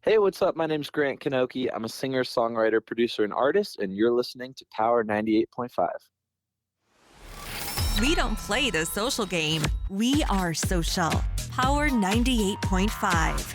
Hey, what's up? My name's Grant Kanoki. I'm a singer, songwriter, producer, and artist, and you're listening to Power 98.5. We don't play the social game. We are social. Power 98.5.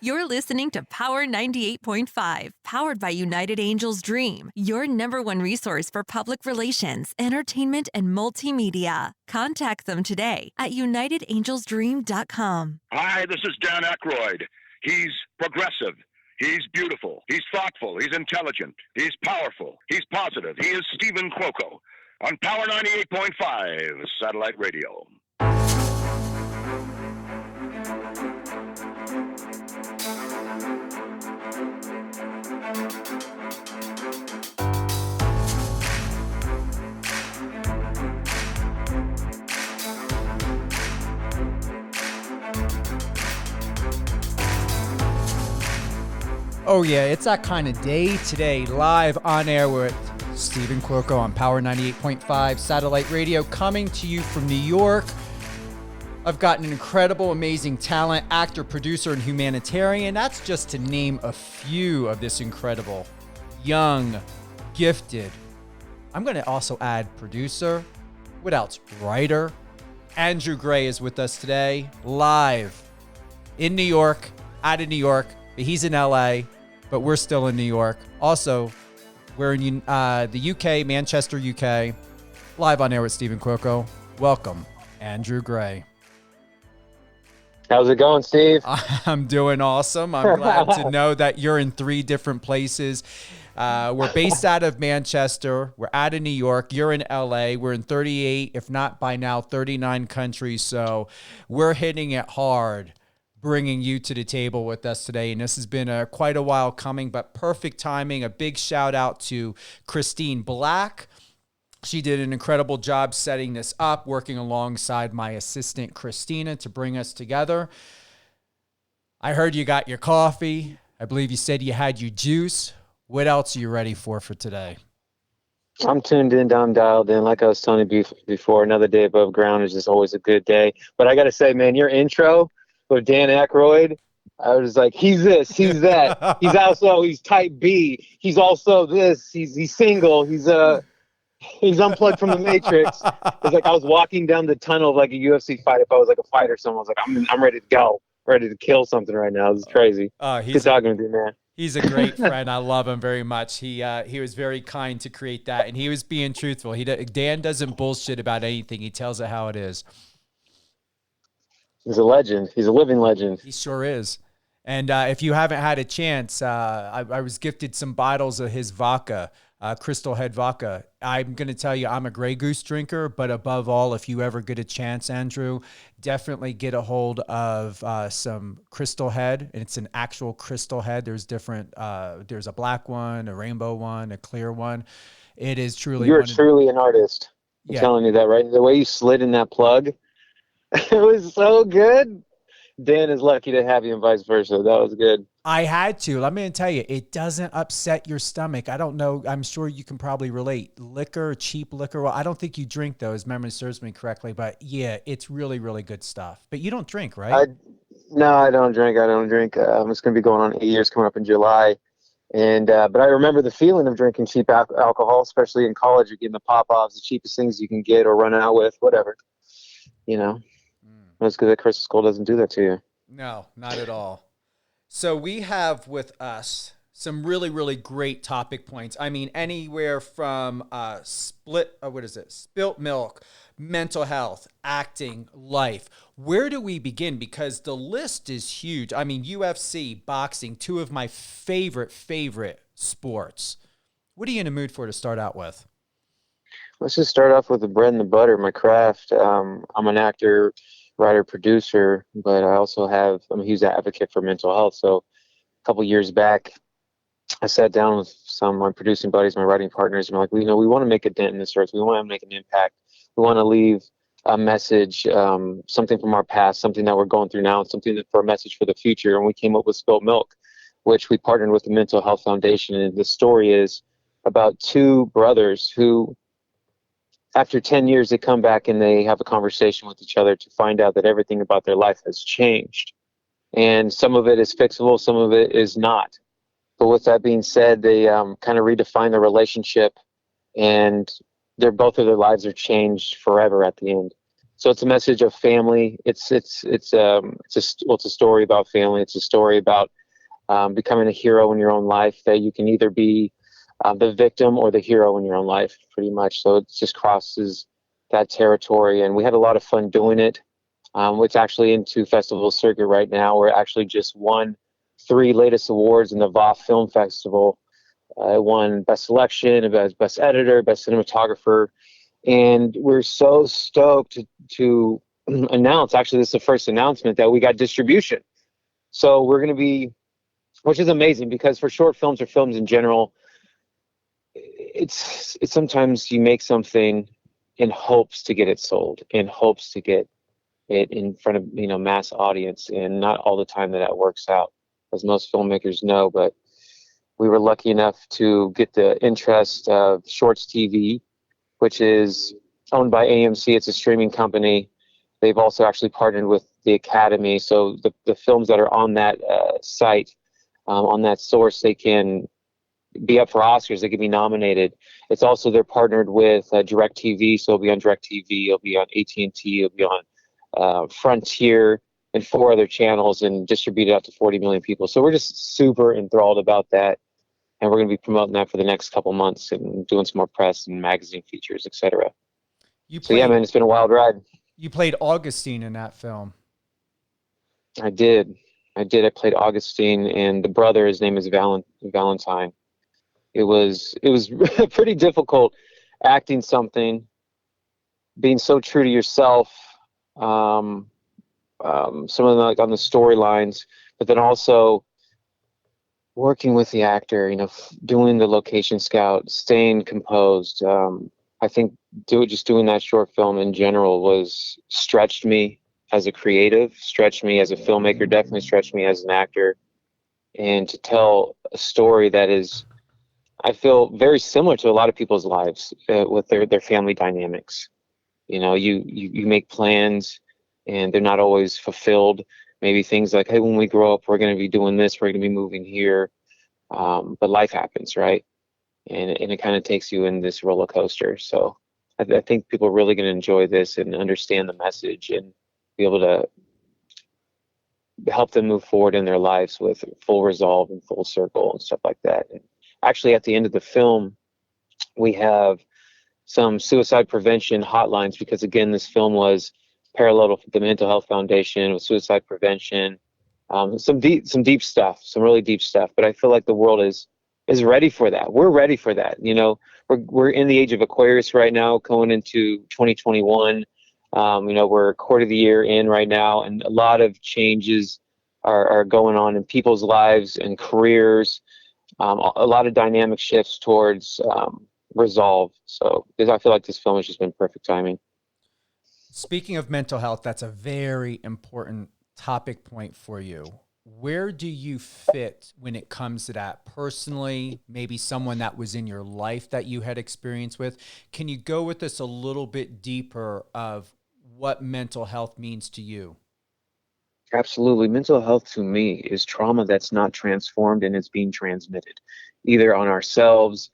You're listening to Power 98.5, powered by United Angels Dream, your number one resource for public relations, entertainment, and multimedia. Contact them today at unitedangelsdream.com. Hi, this is Dan Aykroyd. He's progressive. He's beautiful. He's thoughtful. He's intelligent. He's powerful. He's positive. He is Stephen Cuoco on Power 98.5 Satellite Radio. Oh yeah, it's that kind of day today, live on air with Stephen Cuoco on Power 98.5 Satellite Radio, coming to you from New York. I've got an incredible, amazing talent, actor, producer, and humanitarian. That's just to name a few of this incredible, young, gifted. I'm going to also add producer. What else? Writer. Andrew Gray is with us today, live in New York, out of New York. He's in LA, but we're still in New York. Also, we're in the UK, Manchester, UK, live on air with Stephen Cuoco. Welcome, Andrew Gray. How's it going, Steve? I'm doing awesome. I'm glad to know that you're in 3 different places. We're based out of Manchester. We're out of New York. You're in LA. We're in 38, if not by now, 39 countries. So we're hitting it hard, bringing you to the table with us today. And this has been quite a while coming, but perfect timing. A big shout out to Christine Black. She did an incredible job setting this up, working alongside my assistant, Christina, to bring us together. I heard you got your coffee. I believe you said you had your juice. What else are you ready for today? I'm tuned in, I'm dialed in. Like I was telling you before, another day above ground is just always a good day. But I got to say, man, your intro with Dan Aykroyd, I was like, he's this, he's that. He's type B. He's also this. He's single. He's unplugged from the Matrix. It's like I was walking down the tunnel of like a UFC fight. If I was like a fighter, someone was like, I'm ready to go, ready to kill something right now. This is crazy. Good talking with you, man. He's a great friend. I love him very much. He was very kind to create that, and he was being truthful. Dan doesn't bullshit about anything. He tells it how it is. He's a legend. He's a living legend. He sure is. And if you haven't had a chance, I was gifted some bottles of his vodka, Crystal Head vodka. I'm going to tell you, I'm a Grey Goose drinker, but above all, if you ever get a chance, Andrew, definitely get a hold of some Crystal Head. And it's an actual Crystal Head. There's different, there's a black one, a rainbow one, a clear one. It is truly. You're truly an artist. I'm telling you that, right? The way you slid in that plug, it was so good. Dan is lucky to have you and vice versa. That was good. I had to. Let me tell you, it doesn't upset your stomach. I don't know. I'm sure you can probably relate. Liquor, cheap liquor. Well, I don't think you drink those. Memory serves me correctly. But yeah, it's really, really good stuff. But you don't drink, right? No, I don't drink. I'm just going to be going on 8 years coming up in July. And but I remember the feeling of drinking cheap alcohol, especially in college. You're getting the pop-offs, the cheapest things you can get or run out with, whatever. You know. That's good that Crystal Skull doesn't do that to you. No, not at all. So we have with us some really, really great topic points. I mean, anywhere from spilt milk, mental health, acting, life. Where do we begin? Because the list is huge. I mean, UFC, boxing, 2 of my favorite sports. What are you in the mood for to start out with? Let's just start off with the bread and the butter, my craft. I'm an actor, writer, producer, but I also I'm a huge advocate for mental health. So a couple years back, I sat down with some of my producing buddies, my writing partners, and we're like, we want to make a dent in this earth. We want to make an impact. We want to leave a message, something from our past, something that we're going through now, and something for a message for the future. And we came up with Spilt Milk, which we partnered with the Mental Health Foundation. And the story is about 2 brothers who, after 10 years, they come back and they have a conversation with each other to find out that everything about their life has changed. and some of it is fixable, some of it is not. But with that being said, they kind of redefine the relationship, and both of their lives are changed forever at the end. So it's a message of family. It's a story about family. It's a story about becoming a hero in your own life, that you can either be the victim or the hero in your own life, pretty much. So it just crosses that territory, and we had a lot of fun doing it. It's actually into festival circuit right now. We're actually just won 3 latest awards in the VOF Film Festival. I won Best Selection, Best Editor, Best Cinematographer, and we're so stoked to announce, actually this is the first announcement, that we got distribution. So we're going to be, which is amazing, because for short films or films in general, it's sometimes you make something in hopes to get it sold, in hopes to get it in front of mass audience, and not all the time that works out, as most filmmakers know. But we were lucky enough to get the interest of Shorts TV, which is owned by AMC. It's a streaming company. They've also actually partnered with the Academy, so the films that are on that site, on that source, they can be up for Oscars. They can be nominated. It's also, they're partnered with DirecTV, so it'll be on DirecTV, it'll be on AT&T, it'll be on Frontier, and 4 other channels, and distributed out to 40 million people. So we're just super enthralled about that, and we're going to be promoting that for the next couple months and doing some more press and magazine features, etc. So yeah, man, it's been a wild ride. You played Augustine in that film. I did. I played Augustine, and the brother, his name is Valentine. It was pretty difficult acting something, being so true to yourself, some of them like on the storylines, but then also working with the actor, doing the location scout, staying composed. I think just doing that short film in general was stretched me as a creative, stretched me as a filmmaker, definitely stretched me as an actor, and to tell a story that is, I feel, very similar to a lot of people's lives with their family dynamics. You make plans and they're not always fulfilled. Maybe things like, hey, when we grow up, we're going to be doing this, we're going to be moving here. But life happens, right? And it kind of takes you in this roller coaster. So I think people are really going to enjoy this and understand the message, and be able to help them move forward in their lives with full resolve and full circle and stuff like that. And actually, at the end of the film, we have some suicide prevention hotlines, because again, this film was parallel to the Mental Health Foundation with suicide prevention, some deep stuff, some really deep stuff. But I feel like the world is ready for that. We're ready for that. We're in the age of Aquarius right now, going into 2021. We're a quarter of the year in right now, and a lot of changes are going on in people's lives and careers. A lot of dynamic shifts towards resolve. So I feel like this film has just been perfect timing. Speaking of mental health, that's a very important topic point for you. Where do you fit when it comes to that personally? Maybe someone that was in your life that you had experience with. Can you go with us a little bit deeper of what mental health means to you? Absolutely. Mental health to me is trauma that's not transformed, and it's being transmitted either on ourselves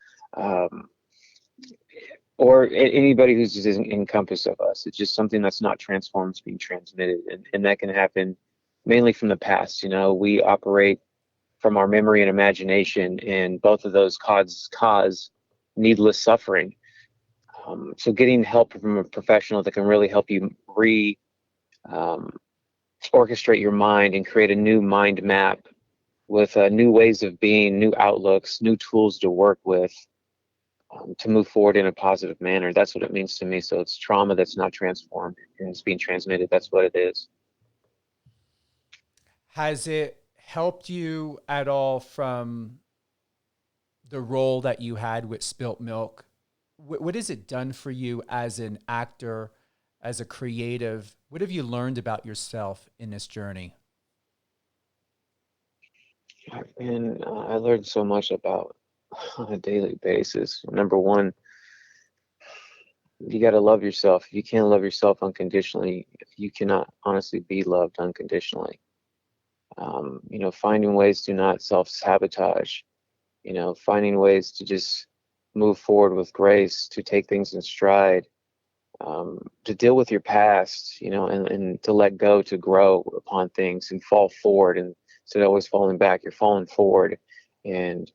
or anybody who's just encompassed of us. It's just something that's not transformed, it's being transmitted. And that can happen mainly from the past. We operate from our memory and imagination, and both of those cause needless suffering. So getting help from a professional that can really help you orchestrate your mind and create a new mind map with new ways of being, new outlooks, new tools to work with, to move forward in a positive manner. That's what it means to me. So it's trauma that's not transformed and it's being transmitted. That's what it is. Has it helped you at all from the role that you had with Spilt Milk? What has it done for you as an actor, as a creative? What have you learned about yourself in this journey? And I learned so much about on a daily basis. Number one, you got to love yourself. If you can't love yourself unconditionally, you cannot honestly be loved unconditionally. Finding ways to not self-sabotage, finding ways to just move forward with grace, to take things in stride, to deal with your past, and to let go, to grow upon things and fall forward. And instead of always falling back, you're falling forward. And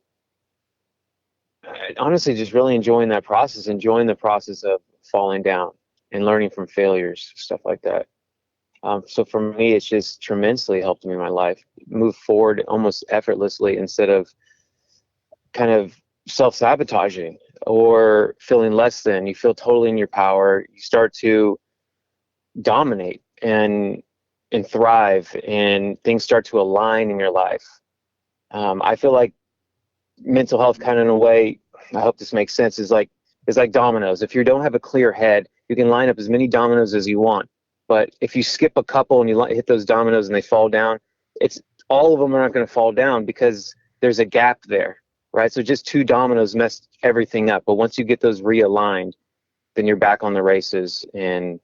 honestly, just really enjoying that process, enjoying the process of falling down and learning from failures, stuff like that. So for me, it's just tremendously helped me in my life move forward almost effortlessly instead of kind of self-sabotaging or feeling less than. You feel totally in your power. You start to dominate and thrive, and things start to align in your life. I feel like mental health, kind of in a way, I hope this makes sense, is like dominoes. If you don't have a clear head, you can line up as many dominoes as you want. But if you skip a couple and you hit those dominoes and they fall down, it's all of them are not going to fall down because there's a gap there, right? So just two dominoes messed everything up. But once you get those realigned, then you're back on the races and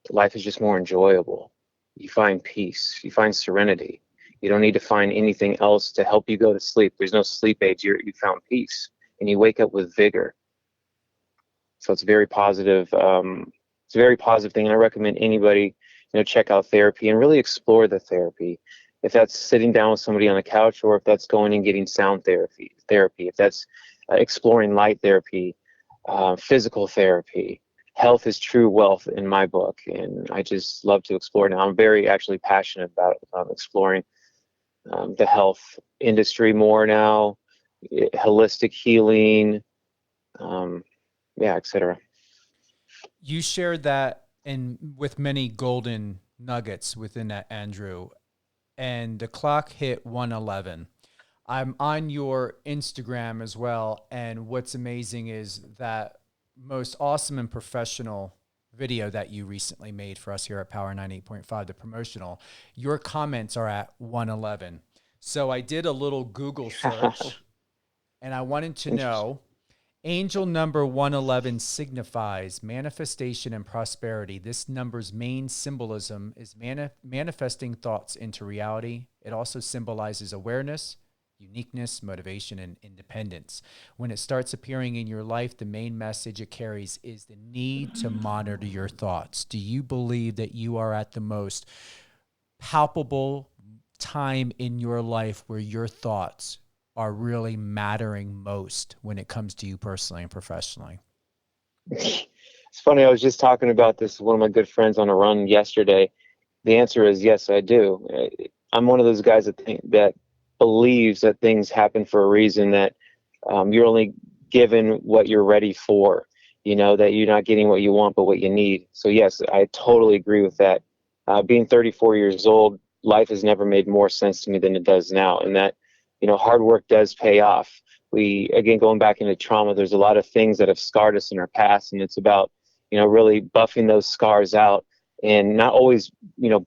life is just more enjoyable. You find peace, you find serenity. You don't need to find anything else to help you go to sleep. There's no sleep aids. You found peace and you wake up with vigor. So it's very positive. It's a very positive thing, and I recommend anybody, check out therapy and really explore the therapy. If that's sitting down with somebody on a couch, or if that's going and getting sound therapy, if that's exploring light therapy, physical therapy. Health is true wealth in my book, and I just love to explore now. I'm very actually passionate about exploring the health industry more now, holistic healing, etc. You shared that with many golden nuggets within that, Andrew, and the clock hit 1:11. I'm on your Instagram as well, and what's amazing is that most awesome and professional video that you recently made for us here at Power 98.5, the promotional, your comments are at 1:11. So I did a little Google search, and I wanted to know, angel number 111 signifies manifestation and prosperity. This number's main symbolism is manifesting thoughts into reality. It also symbolizes awareness, uniqueness, motivation, and independence. When it starts appearing in your life, the main message it carries is the need to monitor your thoughts. Do you believe that you are at the most palpable time in your life where your thoughts are really mattering most when it comes to you personally and professionally? It's funny. I was just talking about this with one of my good friends on a run yesterday. The answer is yes, I do. I'm one of those guys that believes that things happen for a reason, that you're only given what you're ready for, that you're not getting what you want, but what you need. So yes, I totally agree with that. Being 34 years old, life has never made more sense to me than it does now. And that, hard work does pay off. Again, going back into trauma, there's a lot of things that have scarred us in our past. And it's about, really buffing those scars out and not always,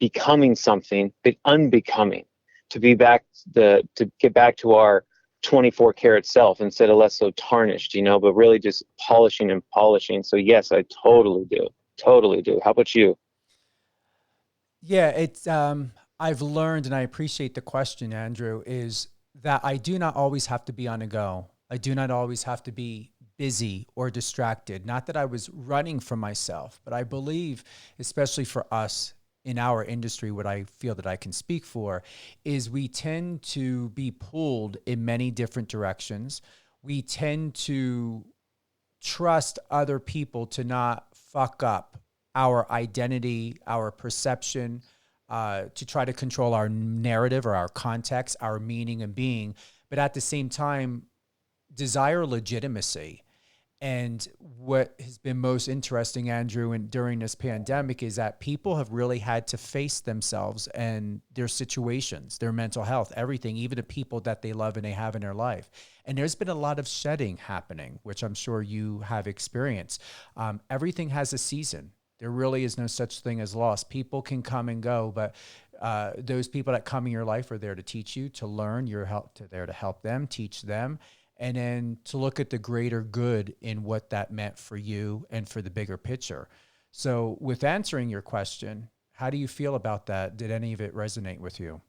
becoming something, but unbecoming, to get back to our 24 karat self instead of less so tarnished, but really just polishing and polishing. So yes, I totally do. Totally do. How about you? Yeah, it's, I've learned, and I appreciate the question, Andrew, is that I do not always have to be on a go. I do not always have to be busy or distracted. Not that I was running from myself, but I believe, especially for us in our industry, what I feel that I can speak for is we tend to be pulled in many different directions. We tend to trust other people to not fuck up our identity, our perception, to try to control our narrative or our context, our meaning and being, but at the same time, desire legitimacy. And what has been most interesting, Andrew, and during this pandemic is that people have really had to face themselves and their situations, their mental health, everything, even the people that they love and they have in their life. And there's been a lot of shedding happening, which I'm sure you have experienced. Everything has a season. There really is no such thing as loss. People can come and go, but those people that come in your life are there to teach you, to learn. You're there to help them, teach them, and then to look at the greater good in what that meant for you and for the bigger picture. So with answering your question, how do you feel about that? Did any of it resonate with you?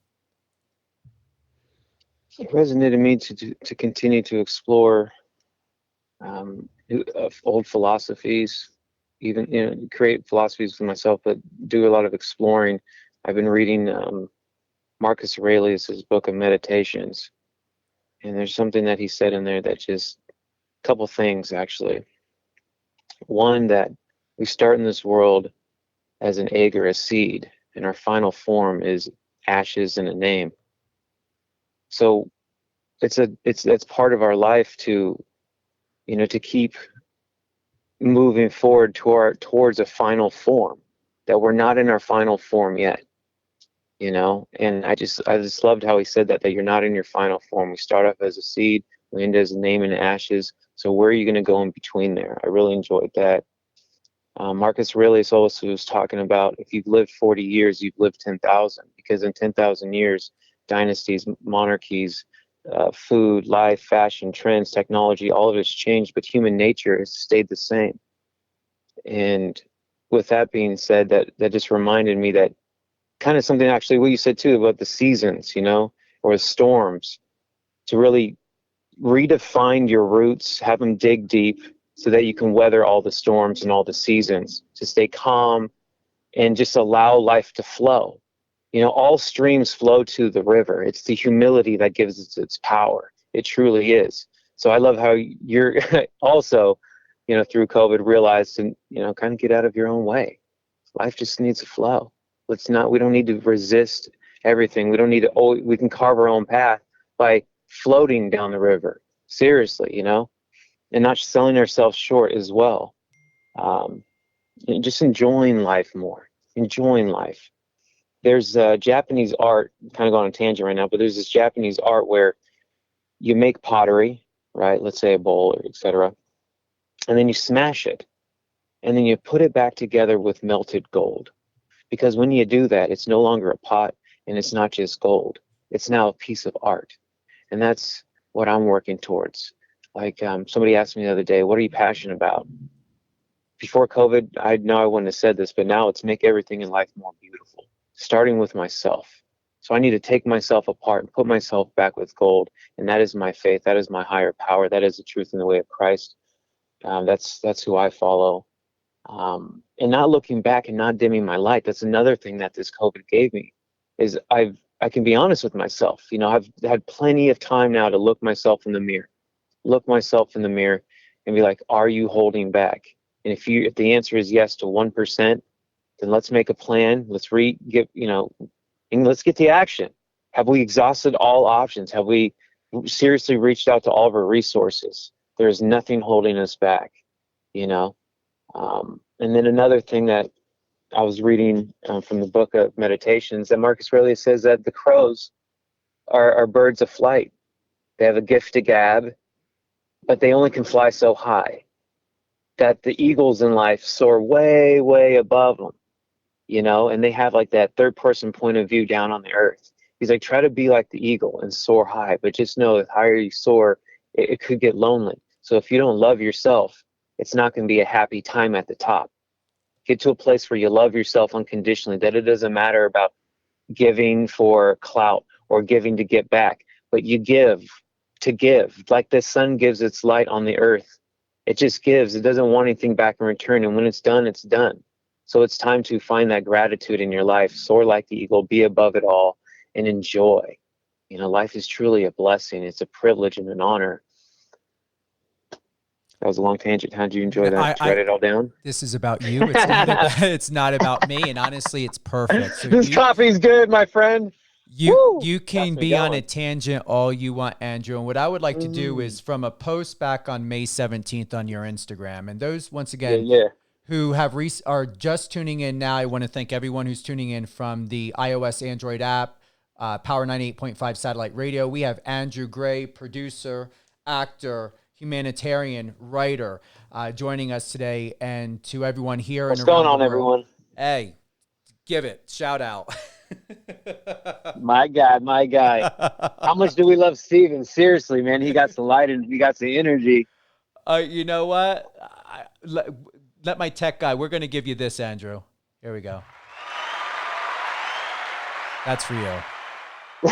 It resonated me to continue to explore old philosophies, even create philosophies for myself, but do a lot of exploring. I've been reading Marcus Aurelius's book of Meditations, and there's something that he said in there that just a couple things actually. One, that we start in this world as an egg or a seed, and our final form is ashes and a name. So that's part of our life to keep moving forward towards a final form, that we're not in our final form yet, and I just loved how he said that you're not in your final form. We start off as a seed, we end as a name in ashes. So where are you going to go in between there? I really enjoyed that. Marcus Aurelius also was talking about, if you've lived 40 years, you've lived 10,000, because in 10,000 years, dynasties, monarchies, food, life, fashion, trends, technology, all of it's changed, but human nature has stayed the same. And with that being said, that just reminded me that kind of something actually what you said too about the seasons, or the storms, to really redefine your roots, have them dig deep so that you can weather all the storms and all the seasons, to stay calm and just allow life to flow. All streams flow to the river. It's the humility that gives it its power. It truly is. So I love how you're also, through COVID realized and, kind of get out of your own way. Life just needs to flow. We don't need to resist everything. We don't need to, we can carve our own path by floating down the river. Seriously, and not selling ourselves short as well. And just enjoying life more, enjoying life. There's Japanese art, kind of going on a tangent right now, but there's this Japanese art where you make pottery, right? Let's say a bowl, or etc. And then you smash it. And then you put it back together with melted gold. Because when you do that, it's no longer a pot, and it's not just gold. It's now a piece of art. And that's what I'm working towards. Like somebody asked me the other day, what are you passionate about? Before COVID, I know I wouldn't have said this, but now it's make everything in life more beautiful, starting with myself. So I need to take myself apart and put myself back with gold. And that is my faith. That is my higher power. That is the truth in the way of Christ. That's who I follow. And not looking back and not dimming my light. That's another thing that this COVID gave me, is I can be honest with myself. I've had plenty of time now to look myself in the mirror and be like, are you holding back? And if the answer is yes to 1%, then let's make a plan. Let's and let's get to action. Have we exhausted all options? Have we seriously reached out to all of our resources? There is nothing holding us back, And then another thing that I was reading from the book of Meditations, that Marcus Aurelius says that the crows are birds of flight. They have a gift to gab, but they only can fly so high. That the eagles in life soar way, way above them, and they have like that third person point of view down on the earth. He's like, try to be like the eagle and soar high, but just know the higher you soar, it could get lonely. So if you don't love yourself, it's not going to be a happy time at the top. Get to a place where you love yourself unconditionally, that it doesn't matter about giving for clout or giving to get back, but you give to give. Like the sun gives its light on the earth. It just gives. It doesn't want anything back in return. And when it's done, it's done. So it's time to find that gratitude in your life, soar like the eagle, be above it all, and enjoy. Life is truly a blessing. It's a privilege and an honor. That was a long tangent. How did you enjoy that? Did you write it all down? This is about you. It's not about me. And honestly, it's perfect. So this coffee's good, my friend. You can be on a tangent all you want, Andrew. And what I would like to do is from a post back on May 17th on your Instagram. And those, once again, who are just tuning in now, I want to thank everyone who's tuning in from the iOS Android app, Power 98.5 Satellite Radio. We have Andrew Gray, producer, actor, humanitarian, writer, joining us today. And to everyone here. What's going on, everyone? Hey, give it. Shout out. My guy. How much do we love Steven? Seriously, man. He got the light and he got the energy. You know what? Let my tech guy, we're going to give you this, Andrew. Here we go. That's for you.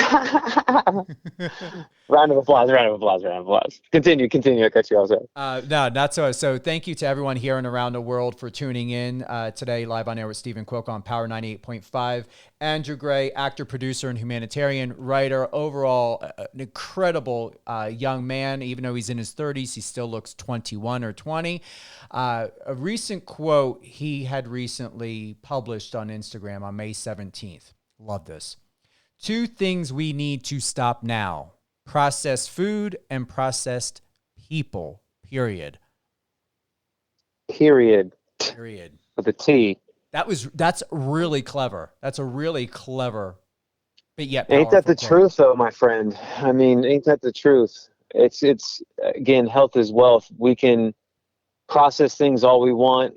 Round of applause, round of applause, round of applause. Continue. I cut you off. Sorry. No, not so. So thank you to everyone here and around the world for tuning in today, live on air with Stephen Quilco on Power 98.5. Andrew Gray, actor, producer, and humanitarian writer. Overall, an incredible young man. Even though he's in his 30s, he still looks 21 or 20. A recent quote he had recently published on Instagram on May 17th. Love this. 2 things we need to stop now: processed food and processed people. Period. With a T. That's really clever. That's a really clever, but yet Ain't that the quote. truth, though, my friend? I mean, ain't that the truth? It's again, health is wealth. We can process things all we want,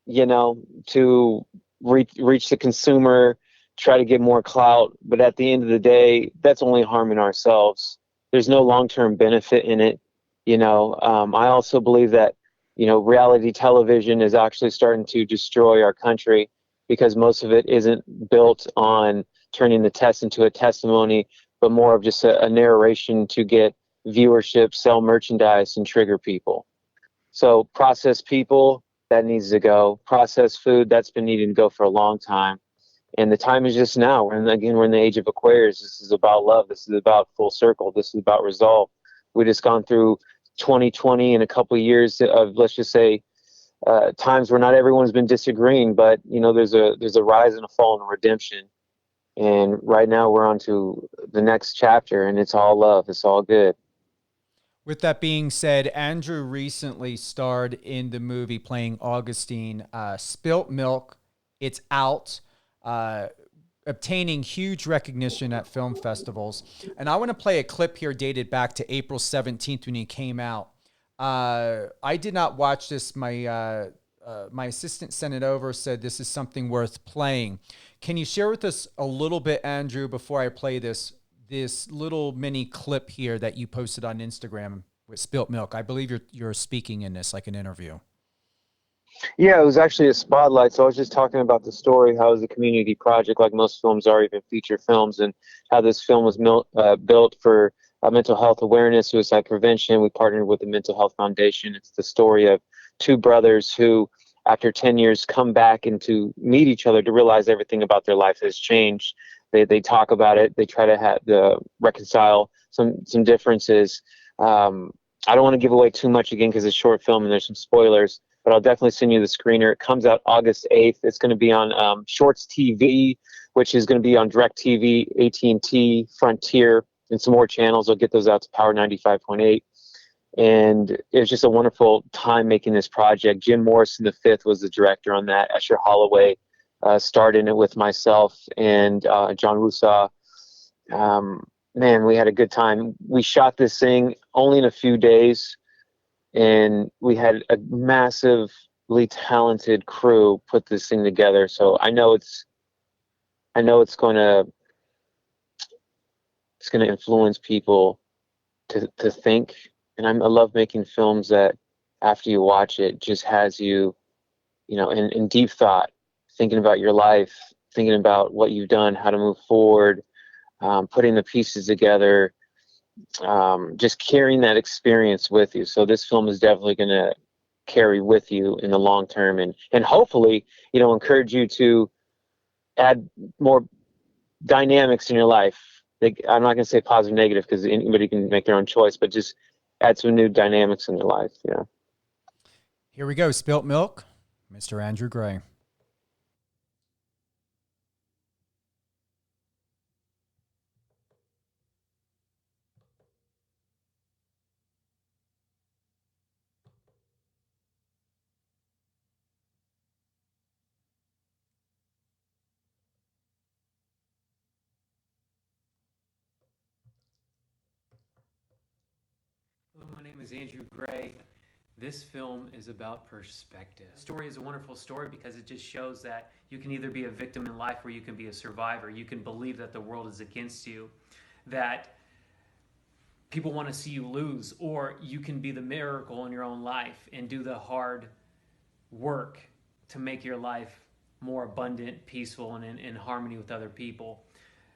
to reach the consumer, try to get more clout, but at the end of the day, that's only harming ourselves. There's no long-term benefit in it. I also believe that, reality television is actually starting to destroy our country because most of it isn't built on turning the test into a testimony, but more of just a narration to get viewership, sell merchandise, and trigger people. So processed people, that needs to go. Processed food, that's been needing to go for a long time. And the time is just now. We're in the age of Aquarius. This is about love. This is about full circle. This is about resolve. We just gone through 2020 and a couple of years of, let's just say, times where not everyone's been disagreeing, but there's a rise and a fall and a redemption. And right now we're on to the next chapter, and it's all love. It's all good. With that being said, Andrew recently starred in the movie playing Augustine, Spilt Milk. It's out. Obtaining huge recognition at film festivals. And I want to play a clip here dated back to April 17th when he came out. I did not watch this. My assistant sent it over, said this is something worth playing. Can you share with us a little bit, Andrew, before I play this little mini clip here that you posted on Instagram with Spilt Milk? I believe you're speaking in this, like an interview. Yeah, it was actually a spotlight. So I was just talking about the story, how it was a community project, like most films are, even feature films, and how this film was built for mental health awareness, suicide prevention. We partnered with the Mental Health Foundation. It's the story of 2 brothers who, after 10 years, come back and to meet each other to realize everything about their life has changed. They talk about it. They try to reconcile some differences. I don't want to give away too much again because it's a short film and there's some spoilers, but I'll definitely send you the screener. It comes out August 8th. It's going to be on Shorts TV, which is going to be on DirecTV, AT&T, Frontier, and some more channels. I'll get those out to Power 95.8. And it was just a wonderful time making this project. Jim Morrison V was the director on that. Escher Holloway starred in it with myself and John Russo. Man, we had a good time. We shot this thing only in a few days, and we had a massively talented crew put this thing together. So I know it's going to influence people to think. And I love making films that after you watch it just has you, in deep thought, thinking about your life, thinking about what you've done, how to move forward, putting the pieces together, just carrying that experience with you. So this film is definitely going to carry with you in the long term, and hopefully, encourage you to add more dynamics in your life. I'm not going to say positive, negative, because anybody can make their own choice, but just add some new dynamics in their life. Yeah. Here we go. Spilt Milk, Mr. Andrew Gray. Hello, my name is Andrew Gray. This film is about perspective. The story is a wonderful story because it just shows that you can either be a victim in life or you can be a survivor. You can believe that the world is against you, that people want to see you lose, or you can be the miracle in your own life and do the hard work to make your life more abundant, peaceful, and in harmony with other people.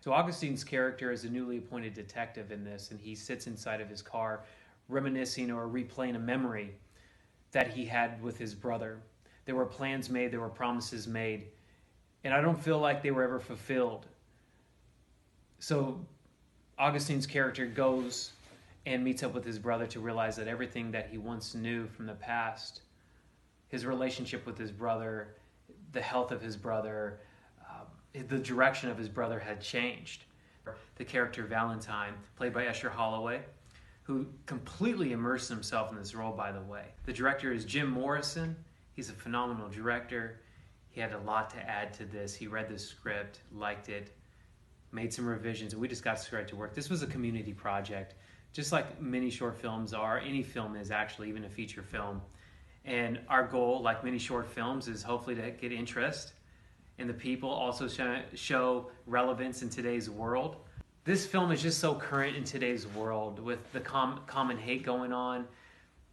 So Augustine's character is a newly appointed detective in this, and he sits inside of his car reminiscing or replaying a memory that he had with his brother. There were plans made, there were promises made, and I don't feel like they were ever fulfilled. So Augustine's character goes and meets up with his brother to realize that everything that he once knew from the past, his relationship with his brother, the health of his brother, the direction of his brother had changed. The character Valentine, played by Esher Holloway, who completely immersed himself in this role, by the way. The director is Jim Morrison. He's a phenomenal director. He had a lot to add to this. He read the script, liked it, made some revisions, and we just got straight to work. This was a community project, just like many short films are. Any film is actually, even a feature film. And our goal, like many short films, is hopefully to get interest in the people, also show relevance in today's world. This film is just so current in today's world with the common hate going on.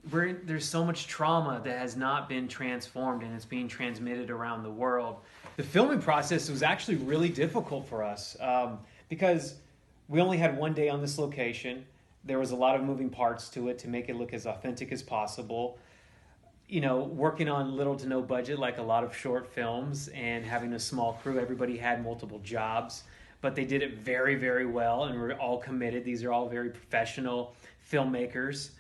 There's so much trauma that has not been transformed, and it's being transmitted around the world. The filming process was actually really difficult for us because we only had one day on this location. There was a lot of moving parts to it to make it look as authentic as possible. You know, working on little to no budget like a lot of short films and having a small crew, everybody had multiple jobs, but they did it very, very well, and we're all committed. These are all very professional filmmakers,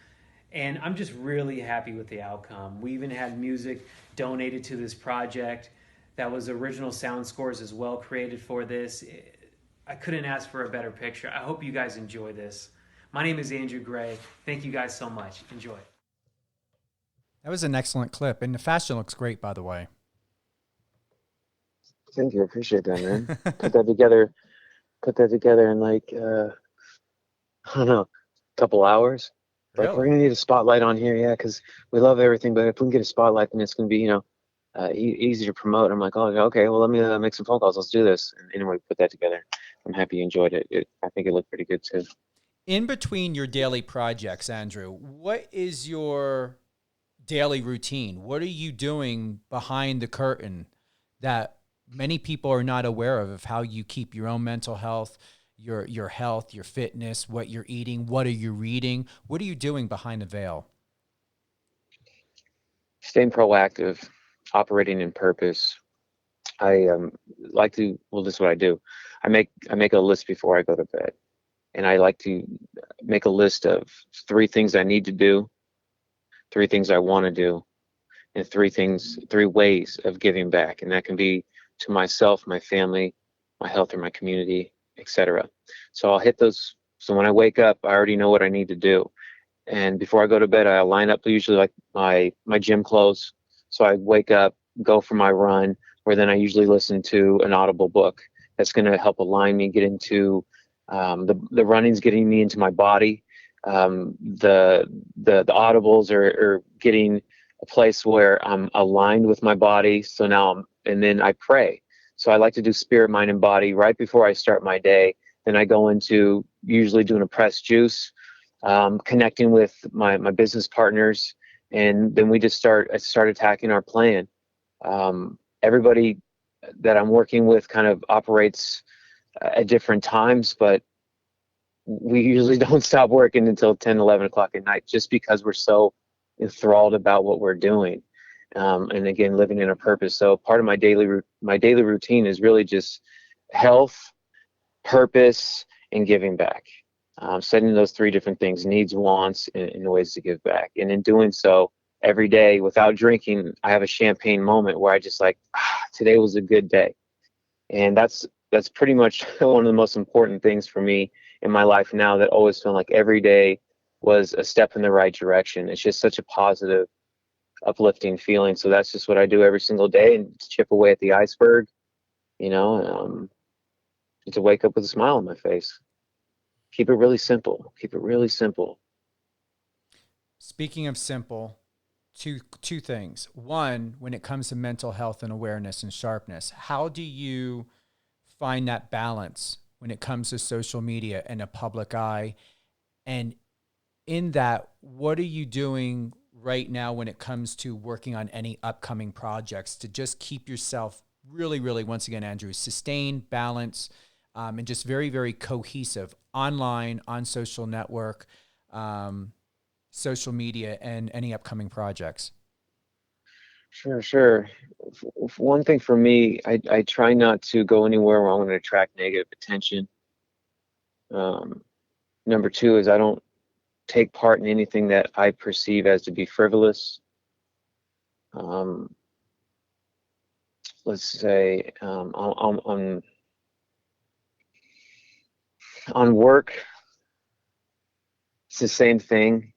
and I'm just really happy with the outcome. We even had music donated to this project. That was original sound scores as well created for this. I couldn't ask for a better picture. I hope you guys enjoy this. My name is Andrew Gray. Thank you guys so much. Enjoy. That was an excellent clip, and the fashion looks great, by the way. Thank you. I appreciate that, man. Put that together in like, I don't know, a couple hours. Like, Really? we're going to need a spotlight on here, yeah, because we love everything, but if we can get a spotlight, then it's going to be, easy to promote. I'm like, oh, okay, well, let me make some phone calls. Let's do this. And anyway, put that together. I'm happy you enjoyed it. I think it looked pretty good, too. In between your daily projects, Andrew, what is your daily routine? What are you doing behind the curtain that many people are not aware of how you keep your own mental health, your health, your fitness, what you're eating, what are you reading? What are you doing behind the veil? Staying proactive, operating in purpose. I this is what I do. I make a list before I go to bed. And I like to make a list of 3 things I need to do, 3 things I want to do, and 3 ways of giving back. And that can be to myself, my family, my health, or my community, etc. So I'll hit those. So when I wake up, I already know what I need to do. And before I go to bed, I'll line up usually like my gym clothes. So I wake up, go for my run, where then I usually listen to an Audible book that's going to help align me, get into the running's getting me into my body. The audibles are getting a place where I'm aligned with my body. So now and then I pray. So I like to do spirit, mind, and body right before I start my day. Then I go into usually doing a pressed juice, connecting with my business partners, and then we just start attacking our plan. Everybody that I'm working with kind of operates at different times, but we usually don't stop working until 10, 11 o'clock at night, just because we're so enthralled about what we're doing. And again, living in a purpose. So part of my daily routine is really just health, purpose, and giving back. Setting those 3 different things: needs, wants, and ways to give back. And in doing so, every day without drinking, I have a champagne moment where I just like, today was a good day. And that's pretty much one of the most important things for me in my life now, that always feel like every day was a step in the right direction. It's just such a positive, uplifting feeling. So that's just what I do every single day, and chip away at the iceberg, to wake up with a smile on my face. Keep it really simple. Keep it really simple. Speaking of simple, two things. One, when it comes to mental health and awareness and sharpness, how do you find that balance when it comes to social media and a public eye? And in that, what are you doing right now when it comes to working on any upcoming projects to just keep yourself really, really, once again, Andrew, sustain, balance, and just very, very cohesive online, on social network, social media, and any upcoming projects? Sure. One thing for me, I try not to go anywhere where I'm going to attract negative attention. Number two is I don't take part in anything that I perceive as to be frivolous. Let's say on work, it's the same thing.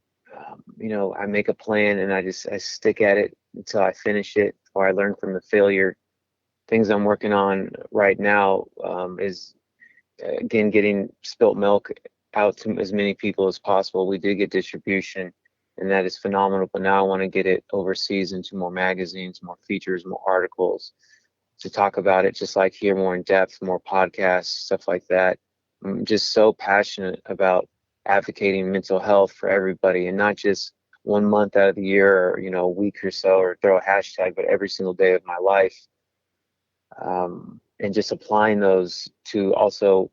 I make a plan and I stick at it until I finish it or I learn from the failure. Things I'm working on right now is, again, getting spilt milk out to as many people as possible. We did get distribution, and that is phenomenal, but now I want to get it overseas into more magazines, more features, more articles to talk about it, just like here, more in depth, more podcasts, stuff like that. I'm just so passionate about advocating mental health for everybody, and not just 1 month out of the year or a week or so, or throw a hashtag, but every single day of my life, and just applying those to also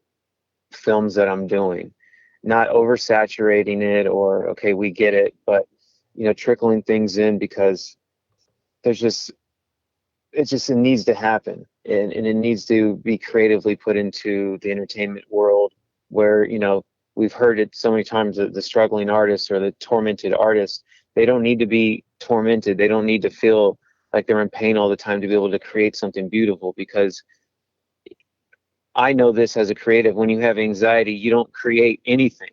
films that I'm doing, not oversaturating it or okay, we get it, but trickling things in, because it needs to happen, and it needs to be creatively put into the entertainment world where we've heard it so many times, that the struggling artists or the tormented artists, they don't need to be tormented. They don't need to feel like they're in pain all the time to be able to create something beautiful, because I know this as a creative, when you have anxiety, you don't create anything.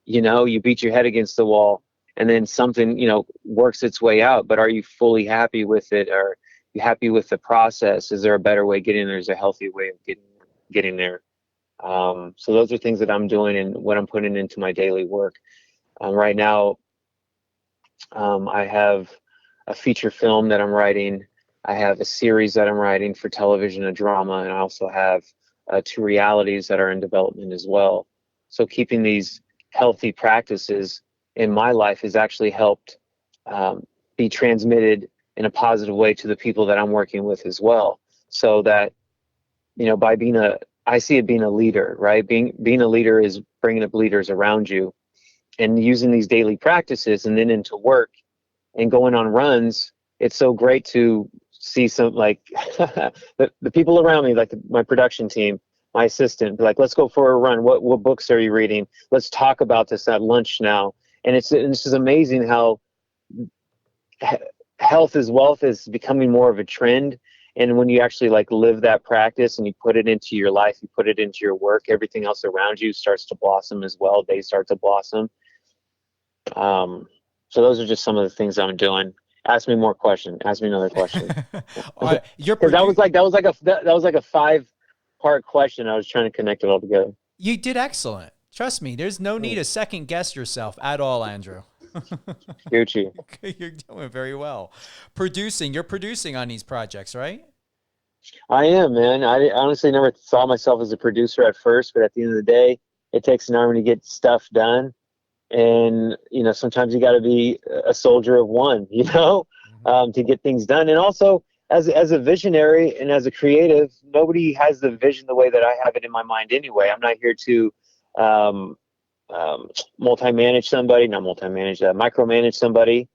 You beat your head against the wall and then something, works its way out, but are you fully happy with it? Are you happy with the process? Is there a better way of getting there? Is there a healthy way of getting there? So those are things that I'm doing and what I'm putting into my daily work. Right now, I have a feature film that I'm writing. I have a series that I'm writing for television, a drama, and I also have 2 realities that are in development as well. So keeping these healthy practices in my life has actually helped be transmitted in a positive way to the people that I'm working with as well. So that, by I see it being a leader, right? Being a leader is bringing up leaders around you and using these daily practices and then into work and going on runs. It's so great to see some, like the people around me, like my production team, my assistant, be like, let's go for a run. What books are you reading? Let's talk about this at lunch now. And this is amazing how health is wealth is becoming more of a trend. And when you actually live that practice and you put it into your life, you put it into your work, everything else around you starts to blossom as well. They start to blossom. So those are just some of the things I'm doing. Ask me more questions. Ask me another question. Because that was like a 5-part question. I was trying to connect it all together. You did excellent. Trust me, there's no need to second guess yourself at all, Andrew. Gucci. You're doing very well. You're producing on these projects, right? I am, man. I honestly never saw myself as a producer at first, but at the end of the day, it takes an army to get stuff done. And, sometimes you got to be a soldier of one, to get things done. And also, as a visionary and as a creative, nobody has the vision the way that I have it in my mind anyway. I'm not here to micromanage somebody,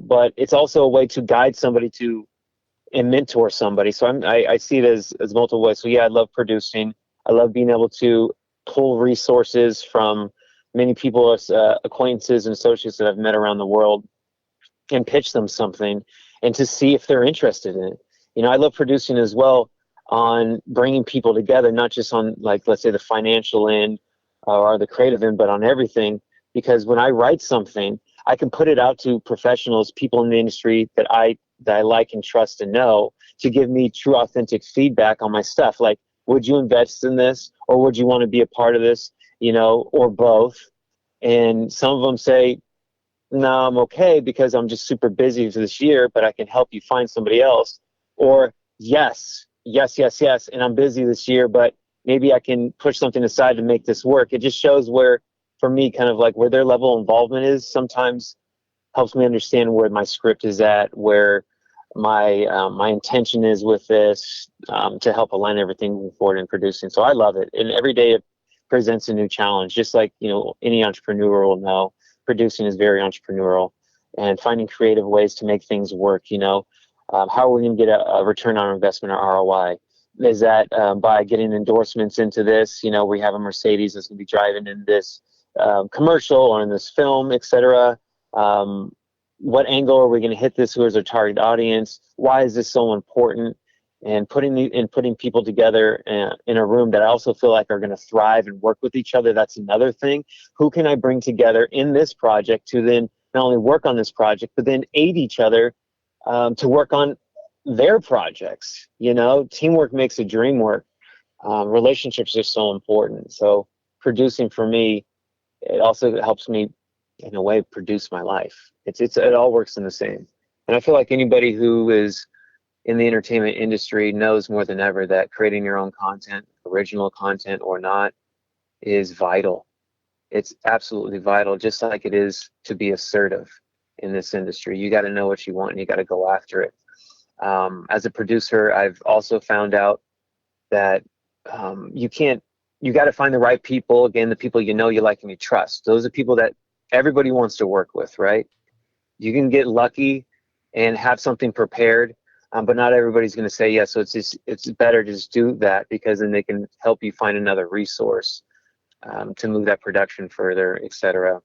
but it's also a way to guide somebody and mentor somebody. So I see it as multiple ways. So yeah, I love producing. I love being able to pull resources from many people, acquaintances and associates that I've met around the world, and pitch them something and to see if they're interested in it. I love producing as well on bringing people together, not just on let's say the financial end or the creative end, but on everything. Because when I write something, I can put it out to professionals, people in the industry that I like and trust and know, to give me true, authentic feedback on my stuff. Like, would you invest in this, or would you want to be a part of this, or both? And some of them say, no, I'm okay because I'm just super busy for this year, but I can help you find somebody else. Or yes, and I'm busy this year, but maybe I can push something aside to make this work. It just shows where, for me, kind of where their level of involvement is. Sometimes helps me understand where my script is at, where my intention is with this, to help align everything moving forward in producing. So I love it, and every day it presents a new challenge. Just like, any entrepreneur will know, producing is very entrepreneurial, and finding creative ways to make things work. How are we going to get a return on investment, or ROI? Is that by getting endorsements into this? We have a Mercedes that's going to be driving in this commercial or in this film, etc. What angle are we going to hit this? Who is our target audience? Why is this so important? And putting people together in a room that I also feel like are going to thrive and work with each other. That's another thing. Who can I bring together in this project to then not only work on this project, but then aid each other to work on their projects? Teamwork makes a dream work. Relationships are so important. So producing for me, it also helps me in a way produce my life. It all works in the same. And I feel like anybody who is in the entertainment industry knows more than ever that creating your own content, original content or not, is vital. It's absolutely vital, just like it is to be assertive in this industry. You got to know what you want and you got to go after it. As a producer, I've also found out that you got to find the right people. Again, the people you know, you like, and you trust. Those are people that everybody wants to work with, right? You can get lucky and have something prepared, but not everybody's going to say yes. So it's better to just do that, because then they can help you find another resource to move that production further, etc.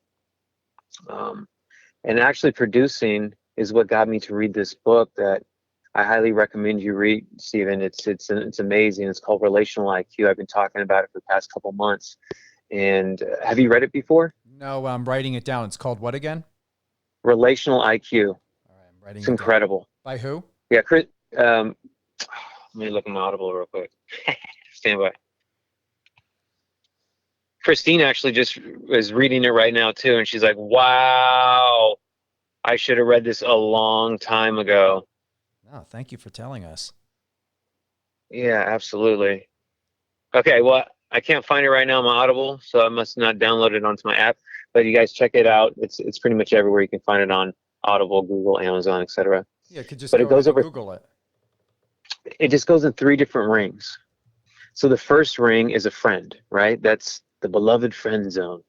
And actually producing is what got me to read this book that I highly recommend you read, Stephen. It's amazing. It's called Relational IQ. I've been talking about it for the past couple months. And have you read it before? No, I'm writing it down. It's called what again? Relational IQ. All right, I'm writing It's it incredible. down. By who? Yeah, Chris. Let me look in Audible real quick. Stand by. Christine actually just is reading it right now too, and she's like, "Wow, I should have read this a long time ago." Oh, thank you for telling us. Yeah, absolutely. Okay, well, I can't find it right now on my Audible, so I must not download it onto my app. But you guys check it out. It's pretty much everywhere. You can find it on Audible, Google, Amazon, etc. Yeah, could just But go it goes ahead and over. Google it. It just goes in 3 different rings. So the first ring is a friend, right? That's the beloved friend zone.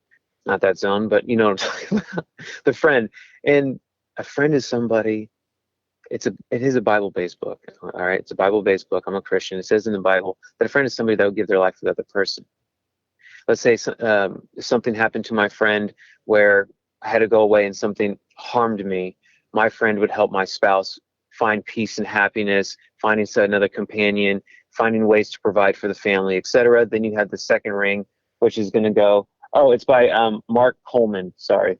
Not that zone, but you know what I'm talking about. The friend. And a friend is somebody, it is a Bible-based book. All right. It's a Bible-based book. I'm a Christian. It says in the Bible that a friend is somebody that will give their life for the other person. Let's say something happened to my friend where I had to go away and something harmed me. My friend would help my spouse find peace and happiness, finding another companion, finding ways to provide for the family, etc. Then you have the second ring, which is going to go, it's by Mark Coleman. Sorry,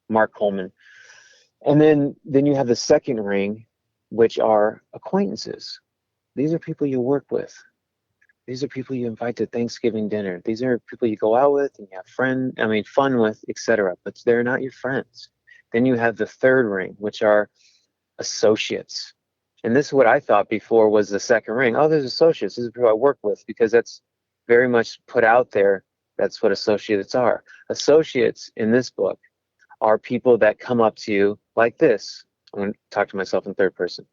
Mark Coleman. And then you have the second ring, which are acquaintances. These are people you work with. These are people you invite to Thanksgiving dinner. These are people you go out with and you have fun with, etc. But they're not your friends. Then you have the third ring, which are associates. And this is what I thought before was the second ring. Oh, there's associates. This is who I work with, because that's very much put out there. That's what associates are. Associates in this book are people that come up to you like this. I'm going to talk to myself in third person.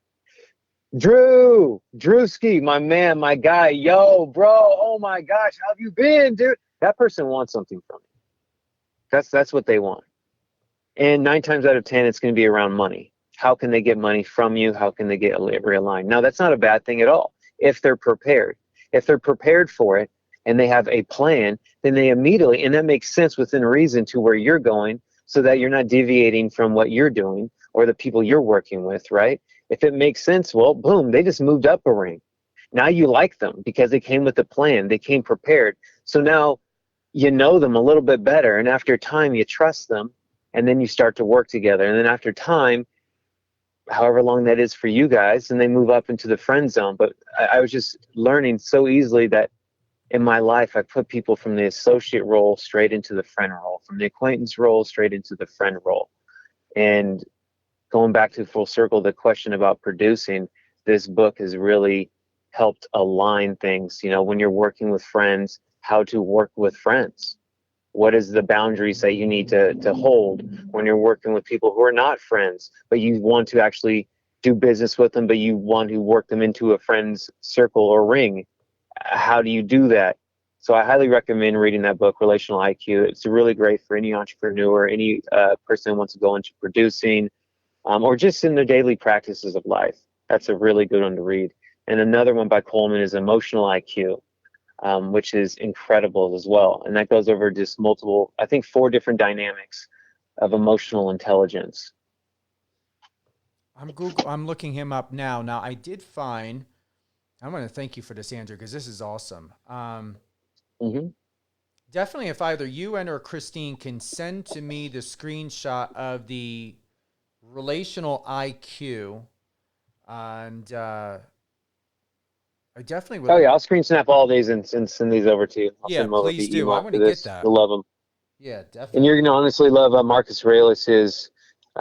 Drewski, my man, my guy, yo, bro, oh my gosh, how have you been, dude? That person wants something from you. That's what they want. And 9 times out of 10, it's going to be around money. How can they get money from you? How can they get realigned? Now, that's not a bad thing at all if they're prepared. If they're prepared for it and they have a plan, then they immediately, and that makes sense within reason to where you're going, so that you're not deviating from what you're doing or the people you're working with, right? If it makes sense, well, boom, they just moved up a ring. Now you like them because they came with a plan. They came prepared. So now you know them a little bit better. And after time, you trust them. And then you start to work together. And then after time, however long that is for you guys, and they move up into the friend zone. But I was just learning so easily that in my life, I put people from the associate role straight into the friend role, from the acquaintance role straight into the friend role. And going back to full circle, the question about producing, this book has really helped align things. You know, when you're working with friends, how to work with friends. What is the boundaries that you need to hold when you're working with people who are not friends, but you want to actually do business with them, but you want to work them into a friend's circle or ring. How do you do that? So I highly recommend reading that book, Relational IQ. It's really great for any entrepreneur, any person who wants to go into producing, or just in their daily practices of life. That's a really good one to read. And another one by Coleman is Emotional IQ, which is incredible as well. And that goes over just multiple, I think 4 different dynamics of emotional intelligence. I'm looking him up now. Now I did find, I want to thank you for this, Andrew, because this is awesome. Definitely, if either you and or Christine can send to me the screenshot of the Relational IQ, and I definitely would. Oh yeah, I'll screen snap all these and send these over to you. I'll Yeah, send them over please via do. email I want to after get this. that. You'll love them. Yeah, definitely. And you're gonna honestly love Marcus Aurelius's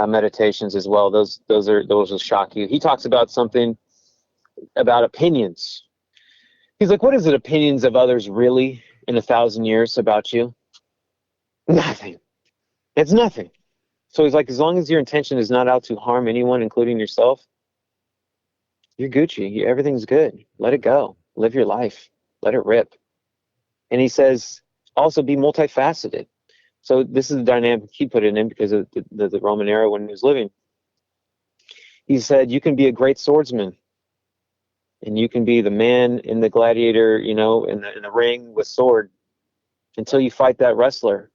meditations as well. Those will shock you. He talks about something about opinions. He's like, what is it? Opinions of others really in 1,000 years about you? Nothing. It's nothing. So he's like, as long as your intention is not out to harm anyone, including yourself, you're Gucci. Everything's good. Let it go. Live your life. Let it rip. And he says, also be multifaceted. So this is the dynamic he put it in because of the Roman era when he was living. He said, you can be a great swordsman, and you can be the man in the gladiator, in the ring with sword, until you fight that wrestler.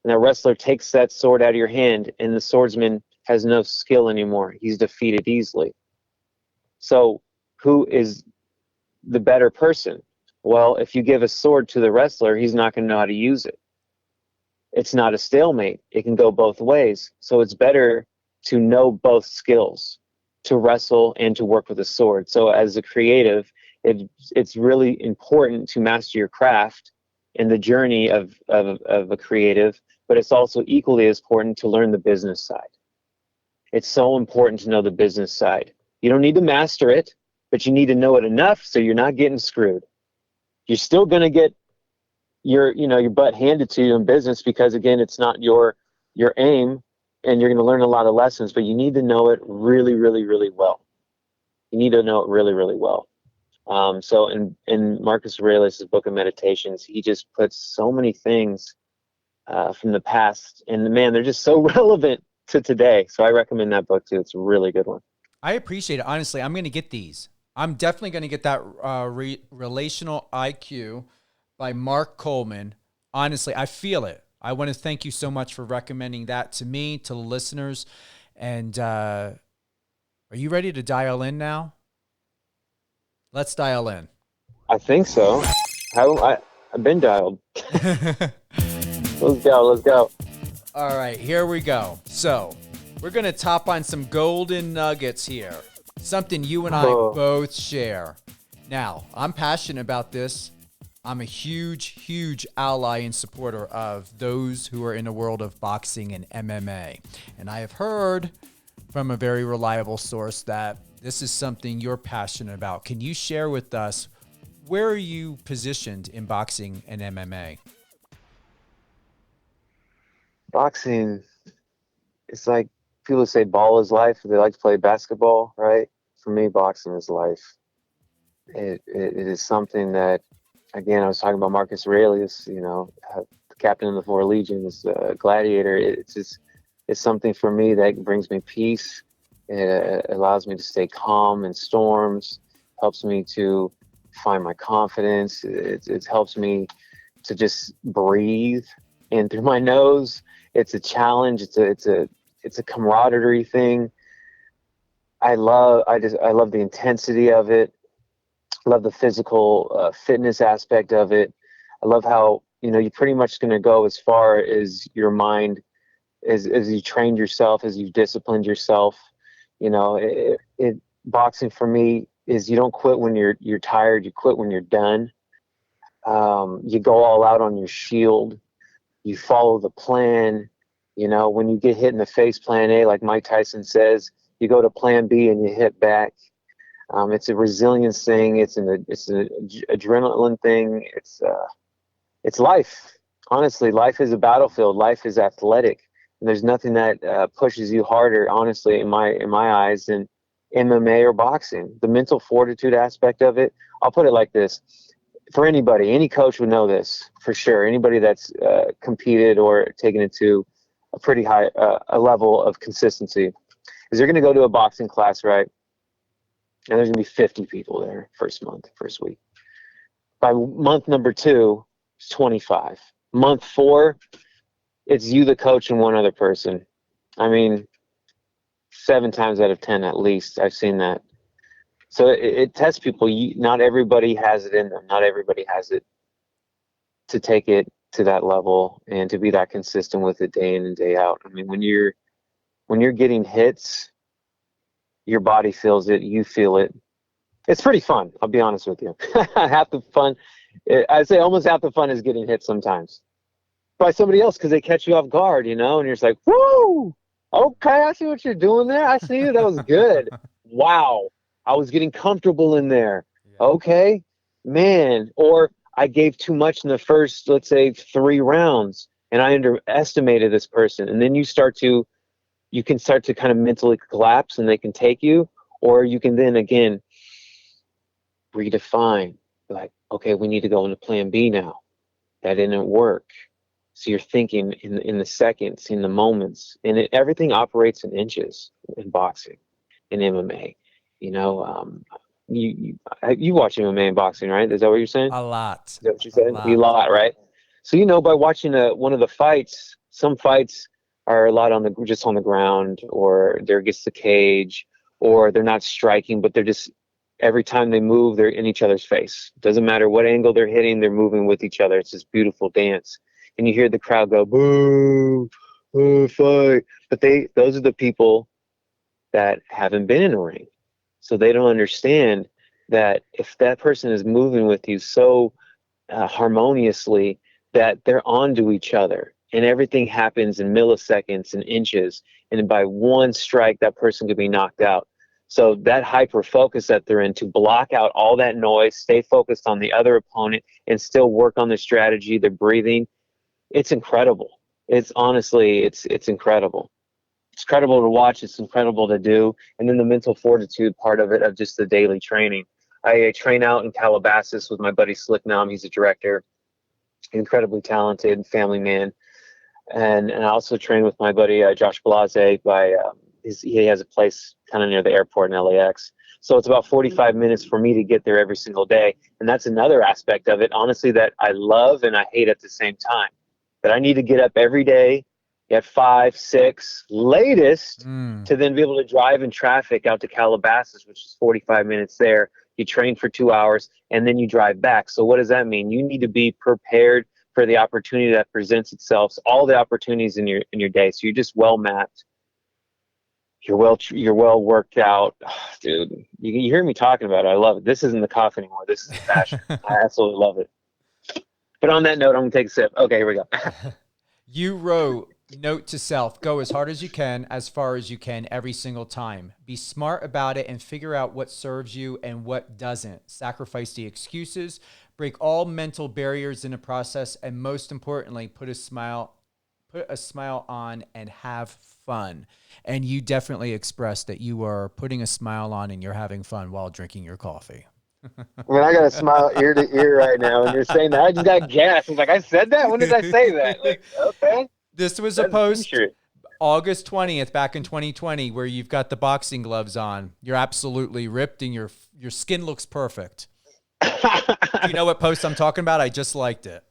And that wrestler takes that sword out of your hand, and the swordsman has no skill anymore. He's defeated easily. So who is the better person? Well, if you give a sword to the wrestler, he's not going to know how to use it. It's not a stalemate. It can go both ways. So it's better to know both skills, to wrestle and to work with a sword. So as a creative, it's really important to master your craft in the journey of a creative, but it's also equally as important to learn the business side. It's so important to know the business side. You don't need to master it, but you need to know it enough so you're not getting screwed. You're still going to get your butt handed to you in business because, again, it's not your aim, and you're going to learn a lot of lessons, but you need to know it really, really, really well. You need to know it really, really well. So in Marcus Aurelius' book of Meditations, he just puts so many things from the past, and man, they're just so relevant to today. So I recommend that book too. It's a really good one. I appreciate it. Honestly, I'm going to get these. I'm definitely going to get that Relational IQ by Mark Coleman. Honestly, I feel it. I want to thank you so much for recommending that to me, to the listeners. And are you ready to dial in now? Let's dial in. I think so. I've been dialed. Let's go. All right, here we go. So we're going to top on some golden nuggets here. Something you and I both share. Now, I'm passionate about this. I'm a huge, huge ally and supporter of those who are in the world of boxing and MMA. And I have heard from a very reliable source that this is something you're passionate about. Can you share with us, where are you positioned in boxing and MMA? Boxing, it's like people say ball is life. They like to play basketball, right? For me, boxing is life. It is something that, again, I was talking about Marcus Aurelius, the captain of the 4 legions, gladiator. It's something for me that brings me peace. It allows me to stay calm in storms, helps me to find my confidence. It helps me to just breathe in through my nose. It's a challenge. It's a camaraderie thing. I love the intensity of it. I love the physical fitness aspect of it. I love how, you're pretty much going to go as far as your mind, as you trained yourself, as you've disciplined yourself. Boxing for me is, you don't quit when you're tired. You quit when you're done. You go all out on your shield. You follow the plan. When you get hit in the face, plan A, like Mike Tyson says, you go to plan B and you hit back. It's a resilience thing. It's an adrenaline thing. It's life. Honestly, life is a battlefield. Life is athletic, and there's nothing that pushes you harder, honestly, in my eyes, than MMA or boxing. The mental fortitude aspect of it, I'll put it like this. For anybody, any coach would know this for sure. Anybody that's competed or taken it to a pretty high a level of consistency is they're going to go to a boxing class, right? And there's going to be 50 people there first week. By month number 2, it's 25. Month 4, it's you, the coach, and one other person. I mean, 7 times out of 10 at least, I've seen that. So it tests people. Not everybody has it in them. Not everybody has it to take it to that level and to be that consistent with it day in and day out. I mean, when you're getting hits, your body feels it. You feel it. It's pretty fun. I'll be honest with you. Half the fun, I'd say almost half the fun is getting hit sometimes by somebody else because they catch you off guard, and you're just like, woo, okay, I see what you're doing there. I see you. That was good. Wow. I was getting comfortable in there. Yeah. Okay, man. Or I gave too much in the first, let's say, 3 rounds, and I underestimated this person. And then you can start to kind of mentally collapse, and they can take you. Or you can then, again, redefine. Like, okay, we need to go into plan B now. That didn't work. So you're thinking in the seconds, in the moments. And everything operates in inches in boxing, in MMA. You watch MMA and boxing, right? Is that what you're saying? A lot. Is that what you're saying? A lot, right? So by watching one of the fights, some fights are a lot just on the ground, or they're against the cage, or they're not striking, but they're just every time they move, they're in each other's face. Doesn't matter what angle they're hitting, they're moving with each other. It's this beautiful dance, and you hear the crowd go boo, boo, fight. But those are the people that haven't been in a ring. So they don't understand that if that person is moving with you so harmoniously that they're onto each other, and everything happens in milliseconds and inches, and by one strike, that person could be knocked out. So that hyper focus that they're in to block out all that noise, stay focused on the other opponent, and still work on the strategy, the breathing, it's incredible. It's honestly, it's incredible. It's incredible to watch. It's incredible to do. And then the mental fortitude part of it, of just the daily training. I train out in Calabasas with my buddy Slick Nam. He's a director, incredibly talented family man. And I also train with my buddy Josh Blase he has a place kind of near the airport in LAX. So it's about 45 minutes for me to get there every single day. And that's another aspect of it, honestly, that I love and I hate at the same time. That I need to get up every day at 5, 6, latest, to then be able to drive in traffic out to Calabasas, which is 45 minutes there. You train for 2 hours, and then you drive back. So what does that mean? You need to be prepared for the opportunity that presents itself, all the opportunities in your day. So you're just well mapped. You're well worked out. Dude, you hear me talking about it. I love it. This isn't the cough anymore. This is the passion. I absolutely love it. But on that note, I'm going to take a sip. Okay, here we go. You wrote, note to self, go as hard as you can, as far as you can, every single time. Be smart about it and figure out what serves you and what doesn't. Sacrifice the excuses, break all mental barriers in the process, and most importantly, put a smile on and have fun. And you definitely expressed that you are putting a smile on and you're having fun while drinking your coffee. I mean, I got a smile ear to ear right now, and you're saying that. I just got gas. I was like, I said that? When did I say that? Like, okay. This was a post August 20th back in 2020 where you've got the boxing gloves on. You're absolutely ripped and your skin looks perfect. You know what post I'm talking about? I just liked it.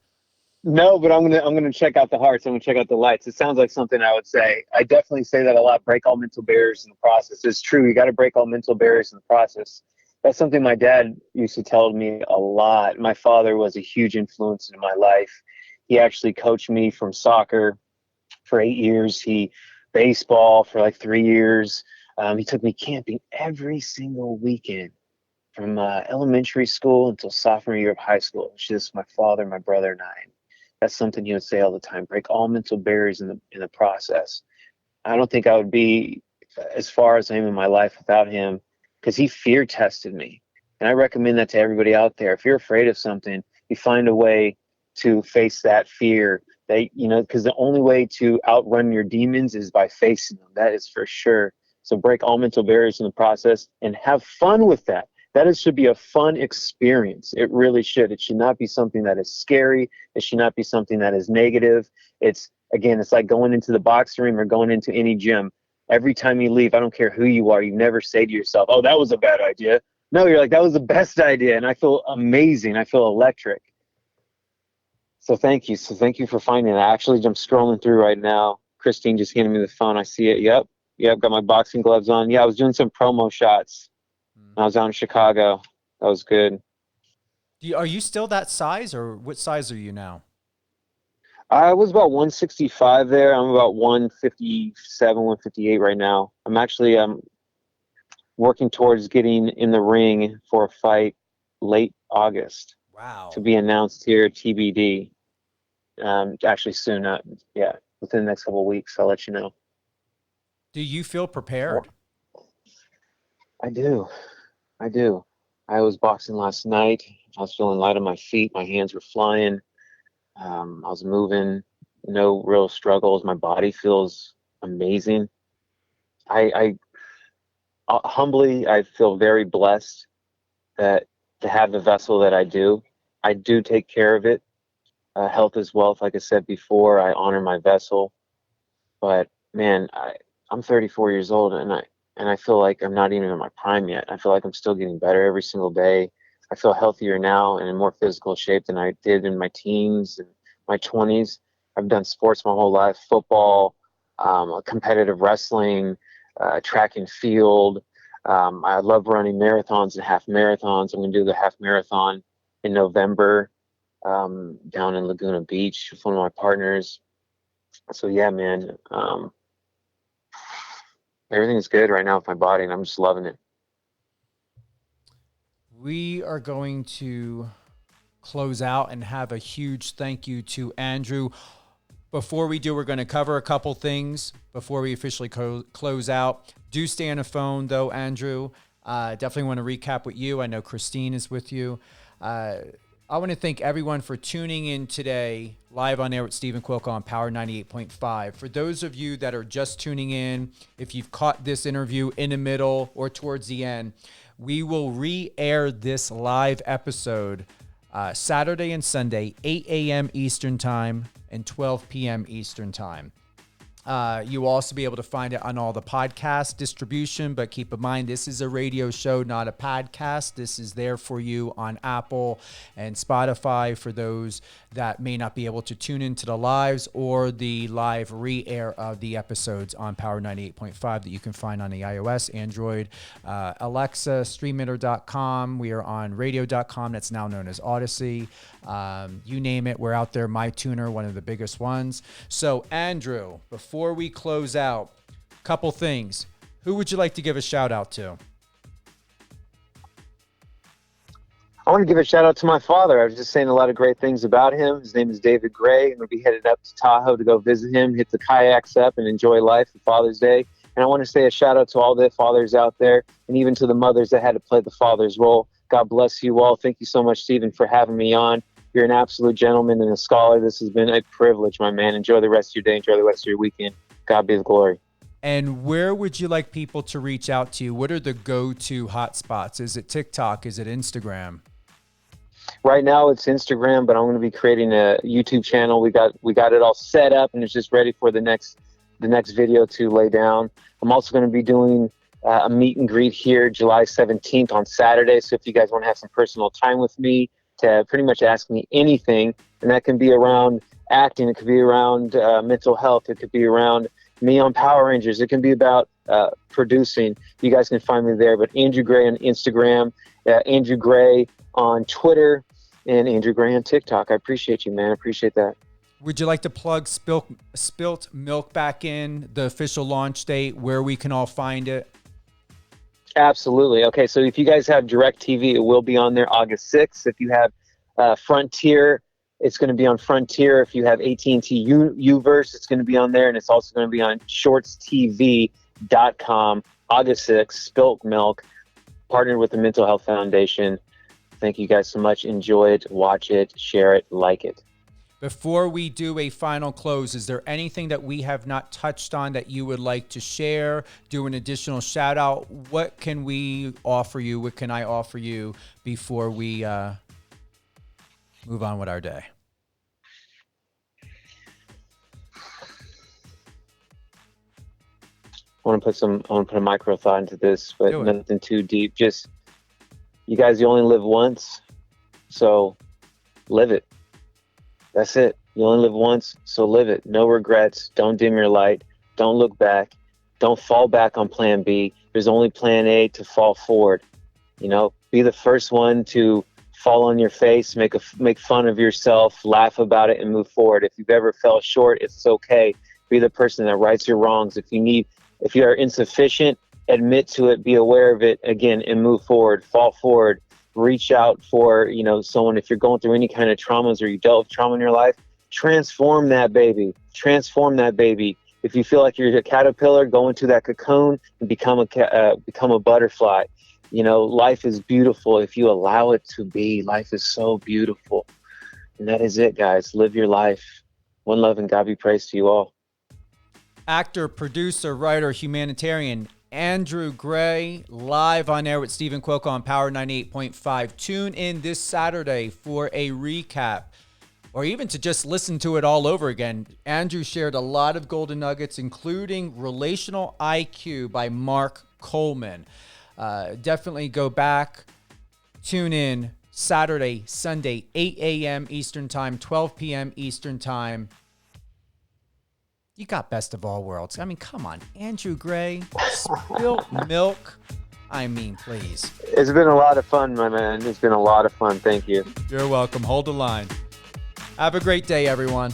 No, but I'm gonna check out the hearts. I'm gonna check out the lights. It sounds like something I would say. I definitely say that a lot. Break all mental barriers in the process. It's true. You got to break all mental barriers in the process. That's something my dad used to tell me a lot. My father was a huge influence in my life. He actually coached me from soccer for 8 years. He baseball for like 3 years. He took me camping every single weekend from elementary school until sophomore year of high school. It's just my father, my brother, and I. That's something he would say all the time. Break all mental barriers in the process. I don't think I would be as far as I am in my life without him, because he fear tested me. And I recommend that to everybody out there. If you're afraid of something, you find a way to face that fear. Because the only way to outrun your demons is by facing them. That is for sure. So break all mental barriers in the process and have fun with that. Should be a fun experience. It really should. It should not be something that is scary. It should not be something that is negative. It's like going into the boxing ring or going into any gym. Every time you leave, I don't care who you are, you never say to yourself, oh, that was a bad idea. No, you're like, that was the best idea. And I feel amazing. I feel electric. So thank you. So thank you for finding that. Actually, I'm scrolling through right now. Christine just handed me the phone. I see it. Yep, got my boxing gloves on. Yeah, I was doing some promo shots. I was out in Chicago. That was good. Are you still that size, or what size are you now? I was about 165 there. I'm about 157, 158 right now. I'm actually working towards getting in the ring for a fight late August. Wow. To be announced here, TBD. Actually soon, within the next couple of weeks, I'll let you know. Do you feel prepared? I do. I was boxing last night. I was feeling light on my feet. My hands were flying. I was moving. No real struggles. My body feels amazing. I humbly, I feel very blessed that to have the vessel that I do. I do take care of it. Health is wealth, like I said before. I honor my vessel. But man, I'm 34 years old, and I feel like I'm not even in my prime yet. I feel like I'm still getting better every single day. I feel healthier now and in more physical shape than I did in my teens and my 20s. I've done sports my whole life: football, competitive wrestling, track and field. I love running marathons and half marathons. I'm going to do the half marathon in November down in Laguna Beach with one of my partners. So yeah, man, everything is good right now with my body, and I'm just loving it. We are going to close out and have a huge thank you to Andrew. Before we do, we're going to cover a couple things before we officially close out. Do stay on the phone, though, Andrew. Definitely want to recap with you. I know Christine is with you. I want to thank everyone for tuning in today, live on air with Stephen Quilco on Power 98.5. For those of you that are just tuning in, if you've caught this interview in the middle or towards the end, we will re-air this live episode Saturday and Sunday, 8 a.m. Eastern Time and 12 p.m. Eastern Time. You will also be able to find it on all the podcast distribution, but keep in mind, this is a radio show, not a podcast. This is there for you on Apple and Spotify for those that may not be able to tune into the lives or the live re-air of the episodes on Power 98.5 that you can find on the iOS, Android, Alexa, StreamItter.com. We are on radio.com. That's now known as Odyssey. You name it, we're out there. MyTuner, one of the biggest ones. So, Andrew, before we close out, a couple things. Who would you like to give a shout out to? I want to give a shout out to my father. I was just saying a lot of great things about him. His name is David Gray. I'm going to be headed up to Tahoe to go visit him, hit the kayaks up, and enjoy life for Father's Day. And I want to say a shout out to all the fathers out there, and even to the mothers that had to play the father's role. God bless you all. Thank you so much, Stephen, for having me on. You're an absolute gentleman and a scholar. This has been a privilege, my man. Enjoy the rest of your day. Enjoy the rest of your weekend. God be the glory. And where would you like people to reach out to you? What are the go-to hotspots? Is it TikTok? Is it Instagram? Right now it's Instagram, but I'm going to be creating a YouTube channel. We got it all set up, and it's just ready for the next video to lay down. I'm also going to be doing a meet and greet here July 17th on Saturday. So if you guys want to have some personal time with me, to pretty much ask me anything, and that can be around acting, it could be around mental health, it could be around me on Power Rangers, it can be about producing. You guys can find me there. But Andrew Gray on Instagram, Andrew Gray on Twitter, and Andrew Gray on TikTok. I appreciate you, man. I appreciate that. Would you like to plug Spilt Milk back in, the official launch date, where we can all find it? Absolutely. Okay, so if you guys have DirecTV, it will be on there August 6th. If you have Frontier, it's going to be on Frontier. If you have AT&T Uverse, it's going to be on there, and it's also going to be on shortstv.com August 6th. Spilt Milk, partnered with the Mental Health Foundation. Thank you guys so much. Enjoy it, watch it, share it, like it. Before we do a final close, is there anything that we have not touched on that you would like to share? Do an additional shout out? What can we offer you? What can I offer you before we move on with our day? I want to put a micro thought into this, but Do it. nothing too deep. Just, you guys, you only live once, so live it. That's it. You only live once, so live it. No regrets. Don't dim your light. Don't look back. Don't fall back on plan B. There's only plan A to fall forward. You know, be the first one to fall on your face, make fun of yourself, laugh about it, and move forward. If you've ever fell short, it's okay. Be the person that rights your wrongs. If you are insufficient, admit to it, be aware of it again, and move forward, fall forward. Reach out for, someone. If you're going through any kind of traumas or you dealt with trauma in your life, transform that baby. Transform that baby. If you feel like you're a caterpillar, go into that cocoon and become a butterfly. Life is beautiful if you allow it to be. Life is so beautiful. And that is it, guys. Live your life. One love and God be praised to you all. Actor, producer, writer, humanitarian, Andrew Gray, live on air with Stephen Cuoco on Power 98.5. Tune in this Saturday for a recap, or even to just listen to it all over again. Andrew shared a lot of golden nuggets, including Relational IQ by Mark Coleman. Definitely go back, tune in Saturday, Sunday, 8 a.m. Eastern Time, 12 p.m. Eastern Time. You got best of all worlds. I mean, come on, Andrew Gray, spilt milk. I mean, please. It's been a lot of fun, my man. It's been a lot of fun. Thank you. You're welcome. Hold the line. Have a great day, everyone.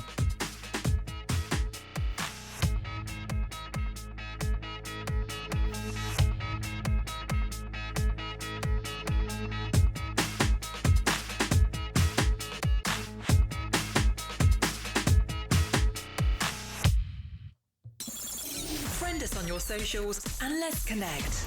Friend us on your socials and let's connect.